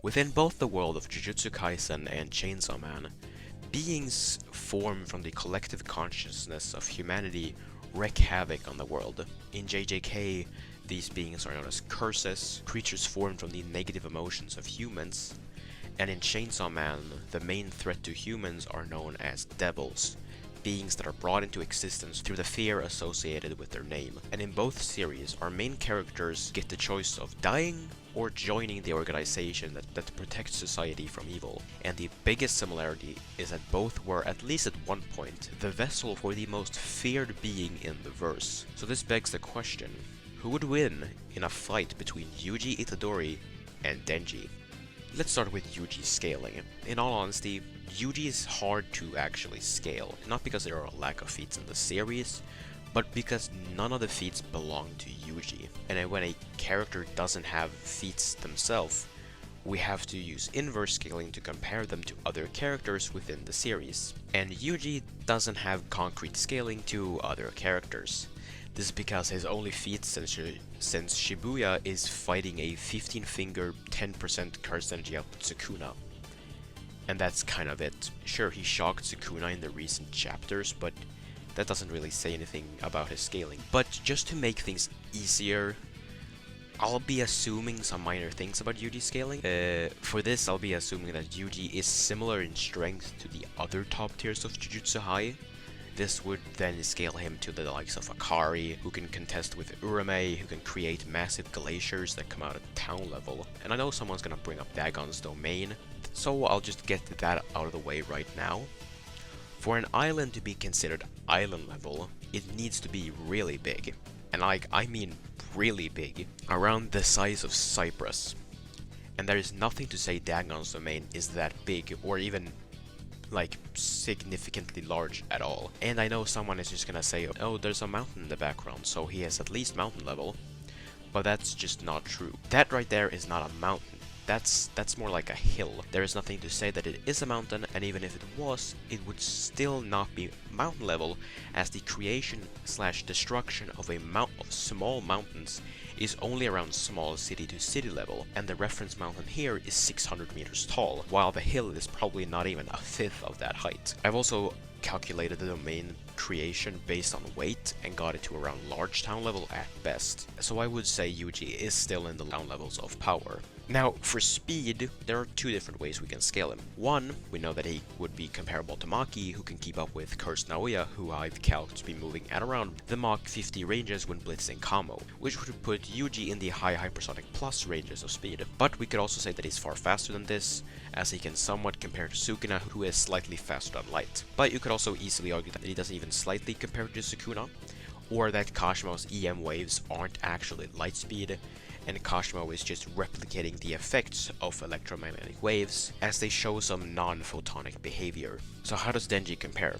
Within both the world of Jujutsu Kaisen and Chainsaw Man, beings formed from the collective consciousness of humanity wreak havoc on the world. In JJK, these beings are known as curses, creatures formed from the negative emotions of humans, and in Chainsaw Man, the main threat to humans are known as devils, beings that are brought into existence through the fear associated with their name. And in both series, our main characters get the choice of dying or joining the organization that protects society from evil. And the biggest similarity is that both were, at least at one point, the vessel for the most feared being in the verse. So this begs the question, who would win in a fight between Yuji Itadori and Denji? Let's start with Yuji's scaling. In all honesty, Yuji is hard to actually scale, not because there are a lack of feats in the series, but because none of the feats belong to Yuji. And when a character doesn't have feats themselves, we have to use inverse scaling to compare them to other characters within the series. And Yuji doesn't have concrete scaling to other characters. This is because his only feat since Shibuya is fighting a 15-finger 10% curse energy output Sukuna. And that's kind of it. Sure, he shocked Sukuna in the recent chapters, but that doesn't really say anything about his scaling. But just to make things easier, I'll be assuming some minor things about Yuji's scaling. For this, I'll be assuming that Yuji is similar in strength to the other top tiers of Jujutsu High. This would then scale him to the likes of Akari, who can contest with Urame, who can create massive glaciers that come out at town level. And I know someone's gonna bring up Dagon's domain, so I'll just get that out of the way right now. For an island to be considered island level, it needs to be really big. And I mean really big, around the size of Cyprus. And there is nothing to say Dagon's domain is that big, or even like significantly large at all. And I know someone is just gonna say, oh, there's a mountain in the background, so he has at least mountain level. But that's just not true. That right there is not a mountain. That's more like a hill. There is nothing to say that it is a mountain, and even if it was, it would still not be mountain level, as the creation / destruction of small mountains is only around small city to city level, and the reference mountain here is 600 meters tall, while the hill is probably not even a fifth of that height. I've also calculated the domain creation based on weight and got it to around large town level at best. So I would say Yuji is still in the town levels of power. Now, for speed, there are two different ways we can scale him. One, we know that he would be comparable to Maki, who can keep up with Cursed Naoya, who I've calculated to be moving at around the Mach 50 ranges when blitzing Kamo, which would put Yuji in the high hypersonic plus ranges of speed. But we could also say that he's far faster than this, as he can somewhat compare to Sukuna, who is slightly faster than light. But you could also easily argue that he doesn't even slightly compare to Sukuna, or that Kashima's EM waves aren't actually light speed, and Kashimo is just replicating the effects of electromagnetic waves, as they show some non-photonic behavior. So how does Denji compare?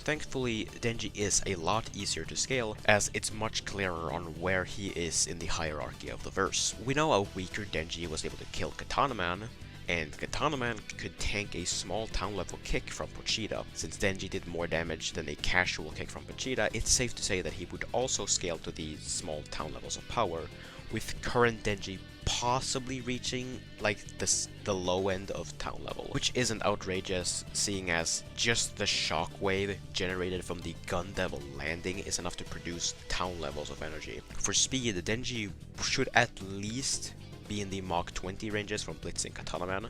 Thankfully, Denji is a lot easier to scale, as it's much clearer on where he is in the hierarchy of the verse. We know a weaker Denji was able to kill Katana Man, and Katana Man could tank a small town level kick from Pochita. Since Denji did more damage than a casual kick from Pochita, it's safe to say that he would also scale to the small town levels of power, with current Denji possibly reaching like the low end of town level, which isn't outrageous, seeing as just the shockwave generated from the Gun Devil landing is enough to produce town levels of energy. For speed, Denji should at least be in the Mach 20 ranges from blitzing Katana Man,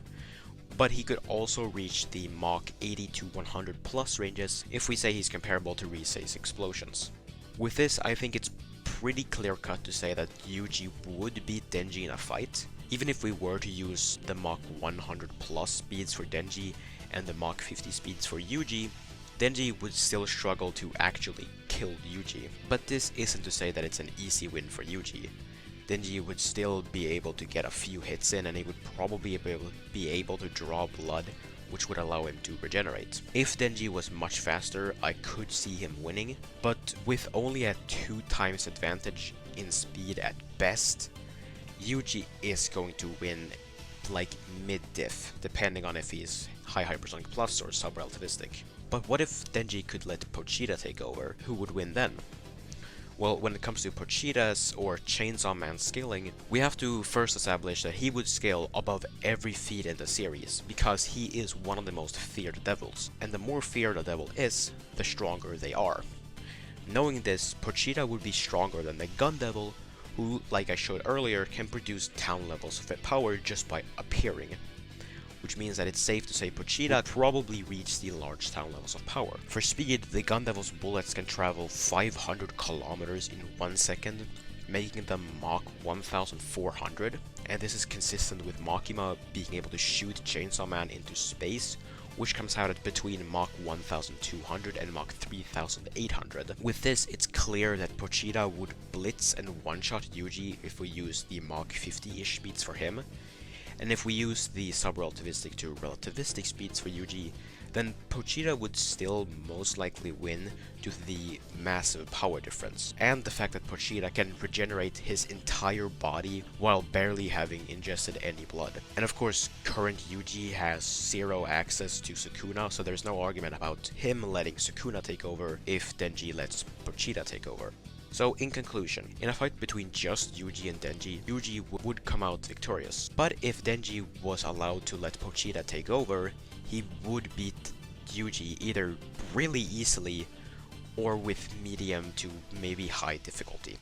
but he could also reach the Mach 80 to 100 plus ranges if we say he's comparable to Risei's explosions. With this, I think it's pretty clear-cut to say that Yuji would beat Denji in a fight. Even if we were to use the Mach 100 plus speeds for Denji and the Mach 50 speeds for Yuji, Denji would still struggle to actually kill Yuji. But this isn't to say that it's an easy win for Yuji. Denji would still be able to get a few hits in, and he would probably be able to draw blood, which would allow him to regenerate. If Denji was much faster, I could see him winning, but with only a 2 times advantage in speed at best, Yuji is going to win like mid-diff, depending on if he's high hypersonic plus or sub-relativistic. But what if Denji could let Pochita take over? Who would win then? Well, when it comes to Pochita's or Chainsaw Man's scaling, we have to first establish that he would scale above every feat in the series, because he is one of the most feared devils, and the more feared a devil is, the stronger they are. Knowing this, Pochita would be stronger than the Gun Devil, who, like I showed earlier, can produce town levels of power just by appearing. Which means that it's safe to say Pochita would probably reach the large town levels of power. For speed, the Gun Devil's bullets can travel 500 kilometers in 1 second, making them Mach 1400, and this is consistent with Makima being able to shoot Chainsaw Man into space, which comes out at between Mach 1200 and Mach 3800. With this, it's clear that Pochita would blitz and one-shot Yuji if we use the Mach 50-ish speeds for him, and if we use the sub-relativistic to relativistic speeds for Yuji, then Pochita would still most likely win due to the massive power difference, and the fact that Pochita can regenerate his entire body while barely having ingested any blood. And of course, current Yuji has zero access to Sukuna, so there's no argument about him letting Sukuna take over if Denji lets Pochita take over. So, in conclusion, in a fight between just Yuji and Denji, Yuji would come out victorious. But if Denji was allowed to let Pochita take over, he would beat Yuji either really easily or with medium to maybe high difficulty.